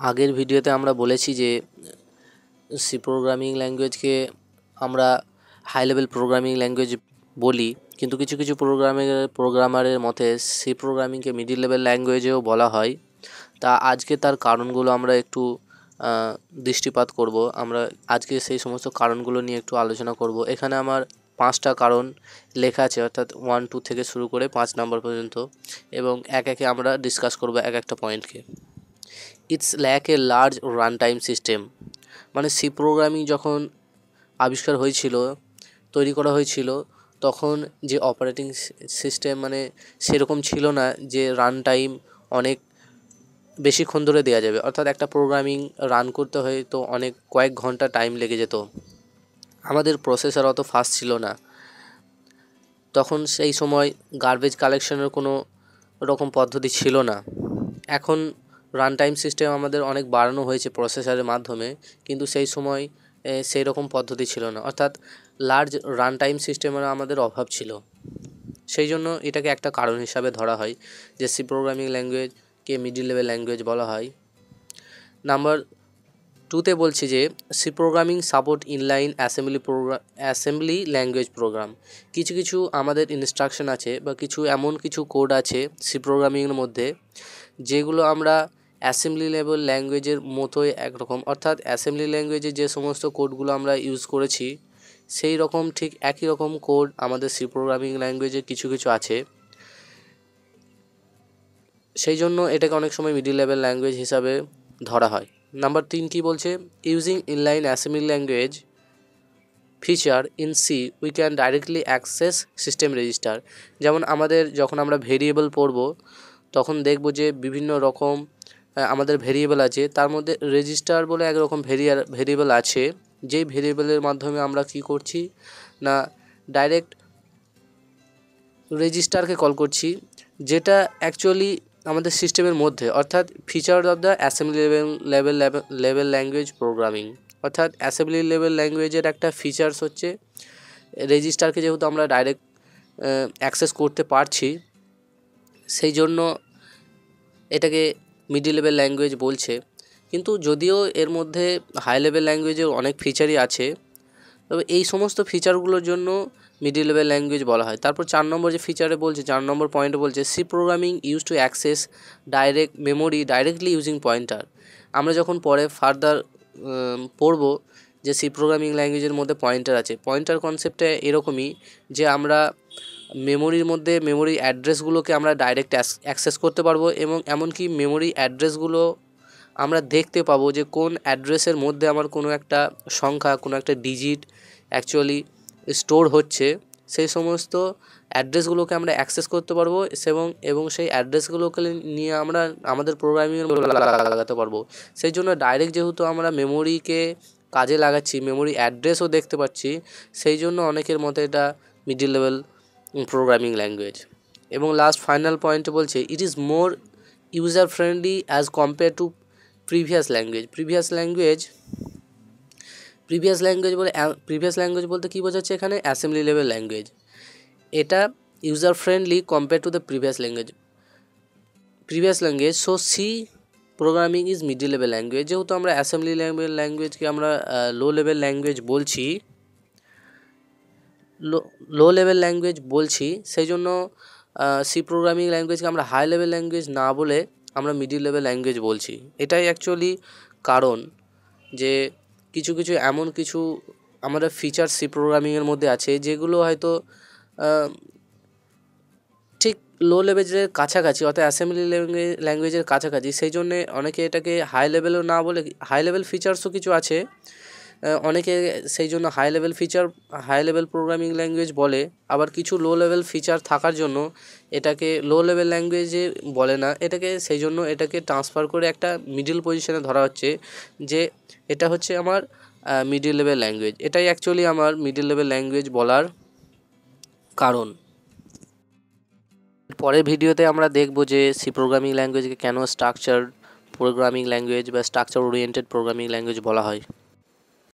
আগের ভিডিওতে আমরা বলেছি যে সি প্রোগ্রামিং ল্যাঙ্গুয়েজকে আমরা হাই লেভেল প্রোগ্রামিং ল্যাঙ্গুয়েজ বলি, কিন্তু কিছু কিছু প্রোগ্রামারের মতে সি প্রোগ্রামিংকে মিডিল লেভেল ল্যাঙ্গুয়েজেও বলা হয়। তা আজকে তার কারণগুলো আমরা একটু দৃষ্টিপাত করব। আমরা আজকে সেই সমস্ত কারণগুলো নিয়ে একটু আলোচনা করব। এখানে আমার 5টা কারণ লেখা আছে, অর্থাৎ 1 2 থেকে শুরু করে 5 নাম্বার পর্যন্ত, এবং এক একে আমরা ডিসকাস করব এক একটা পয়েন্টকে। It's lack a large run time system, মানে সি প্রোগ্রামিং যখন আবিষ্কার হয়েছিল, তৈরি করা হয়েছিল, তখন যে অপারেটিং সিস্টেম মানে সেরকম ছিল না যে রান টাইম অনেক বেশিক্ষণ ধরে দেওয়া যাবে। অর্থাৎ একটা প্রোগ্রামিং রান করতে হয় তো অনেক কয়েক ঘন্টা টাইম লেগে যেত। আমাদের প্রসেসর অত ফাস্ট ছিল না তখন, সেই সময় গার্বেজ কালেকশনের কোনো রকম পদ্ধতি ছিল না। এখন রান টাইম সিস্টেম আমাদের অনেক বাড়ানো হয়েছে প্রসেসরের মাধ্যমে, কিন্তু সেই সময় সেই রকম পদ্ধতি ছিল না, অর্থাৎ লার্জ রান টাইম সিস্টেমের আমাদের অভাব ছিল। সেই জন্য এটাকে একটা কারণ হিসাবে ধরা হয় যে সি প্রোগ্রামিং ল্যাঙ্গুয়েজকে মিডিল লেভেল ল্যাঙ্গুয়েজ বলা হয়। নাম্বার 2তে বলছি যে C programming support inline assembly language program. কিছু কিছু আমাদের ইনস্ট্রাকশন আছে বা কিছু এমন কিছু কোড আছে সি প্রোগ্রামিংয়ের মধ্যে যেগুলো আমরা অ্যাসেম্বলি লেভেল ল্যাঙ্গুয়েজের মতোই একরকম, অর্থাৎ অ্যাসেম্বলি ল্যাঙ্গুয়েজে যে সমস্ত কোডগুলো আমরা ইউজ করেছি সেই রকম ঠিক একই রকম কোড আমাদের সি প্রোগ্রামিং ল্যাঙ্গুয়েজে কিছু কিছু আছে। সেই জন্য এটাকে অনেক সময় মিডিল লেভেল ল্যাঙ্গুয়েজ হিসাবে ধরা হয়। নাম্বার 3 কি বলছে, using inline assembly language feature in C we can directly access system register. যেমন আমাদের যখন আমরা ভেরিয়েবল পড়ব তখন দেখব যে বিভিন্ন রকম আমাদের ভেরিয়েবল আছে, তার মধ্যে রেজিস্টার বলে একরকম ভেরিয়েবল আছে, যেই ভেরিয়েবলের মাধ্যমে আমরা কি করছি না ডাইরেক্ট রেজিস্টারকে কল করছি, যেটা অ্যাকচুয়ালি আমাদের সিস্টেমের মধ্যে, অর্থাৎ feature of the assembly level language programming. অর্থাৎ অ্যাসেম্বলি লেভেল ল্যাঙ্গুয়েজের একটা ফিচার্স হচ্ছে রেজিস্টারকে যেহেতু আমরা ডাইরেক্ট অ্যাক্সেস করতে পারছি, সেই জন্য এটাকে মিডিল লেভেল ল্যাঙ্গুয়েজ বলছে। কিন্তু যদিও এর মধ্যে হাই লেভেল ল্যাঙ্গুয়েজের অনেক ফিচারই আছে, তবে এই সমস্ত ফিচারগুলোর জন্য মিডিল লেভেল ল্যাঙ্গুয়েজ বলা হয়। তারপর 4 নম্বর যে ফিচারে বলছে, 4 নম্বর পয়েন্টে বলছে C programming use to access direct memory directly using pointer. আমরা যখন পরে ফার্দার পড়ব যে সি প্রোগ্রামিং ল্যাঙ্গুয়েজের মধ্যে পয়েন্টার আছে। পয়েন্টার কনসেপ্টে এরকমই যে আমরা মেমোরির মধ্যে মেমোরি অ্যাড্রেসগুলোকে আমরা ডাইরেক্ট অ্যাক্সেস করতে পারবো, এবং এমনকি মেমোরি অ্যাড্রেসগুলো আমরা দেখতে পাবো যে কোন অ্যাড্রেসের মধ্যে আমার কোনো একটা সংখ্যা, কোনো একটা ডিজিট অ্যাকচুয়ালি স্টোর হচ্ছে। সেই সমস্ত অ্যাড্রেসগুলোকে আমরা অ্যাক্সেস করতে পারবো এবং সেই অ্যাড্রেসগুলোকে নিয়ে আমরা আমাদের প্রোগ্রামিংয়ের লাগাতে পারবো। সেই জন্য ডাইরেক্ট যেহেতু আমরা মেমোরিকে কাজে লাগাচ্ছি, মেমোরি অ্যাড্রেসও দেখতে পাচ্ছি, সেই জন্য অনেকের মতে এটা মিডিল লেভেল প্রোগ্রামিং ল্যাঙ্গুয়েজ। এবং লাস্ট ফাইনাল পয়েন্টে বলছে it is more user friendly as compare to previous language বলতে কী বোঝাচ্ছে এখানে, অ্যাসেম্বলি লেভেল ল্যাঙ্গুয়েজ। এটা user friendly compare to the previous language. So C programming is middle level language. যেহেতু আমরা অ্যাসেম্বলি লেভেল ল্যাঙ্গুয়েজকে আমরা লো লেভেল ল্যাঙ্গুয়েজ বলছি, সেই জন্য সি প্রোগ্রামিং ল্যাঙ্গুয়েজকে আমরা হাই লেভেল ল্যাঙ্গুয়েজ না বলে আমরা মিডিল লেভেল ল্যাঙ্গুয়েজ বলছি। এটাই অ্যাকচুয়ালি কারণ যে কিছু কিছু এমন কিছু আমাদের ফিচার সি প্রোগ্রামিংয়ের মধ্যে আছে যেগুলো হয়তো ঠিক লো লেভেলের কাছাকাছি, অর্থাৎ অ্যাসেম্বলি ল্যাঙ্গুয়েজের কাছাকাছি। সেই জন্যে অনেকে এটাকে হাই লেভেলও না বলে, হাই লেভেল ফিচার্সও কিছু আছে, অনেকে সেই জন্য হাই লেভেল প্রোগ্রামিং ল্যাঙ্গুয়েজ বলে। আবার কিছু লো লেভেল ফিচার থাকার জন্য এটাকে লো লেভেল ল্যাঙ্গুয়েজে বলে না, এটাকে সেই জন্য এটাকে ট্রান্সফার করে একটা মিডিল পজিশনে ধরা হচ্ছে যে এটা হচ্ছে আমার মিডিল লেভেল ল্যাঙ্গুয়েজ। এটাই অ্যাকচুয়ালি আমার মিডিল লেভেল ল্যাঙ্গুয়েজ বলার কারণ। পরের ভিডিওতে আমরা দেখব যে সি প্রোগ্রামিং ল্যাঙ্গুয়েজকে কেন স্ট্রাকচার প্রোগ্রামিং ল্যাঙ্গুয়েজ বা স্ট্রাকচার ওরিয়েন্টেড প্রোগ্রামিং ল্যাঙ্গুয়েজ বলা হয়।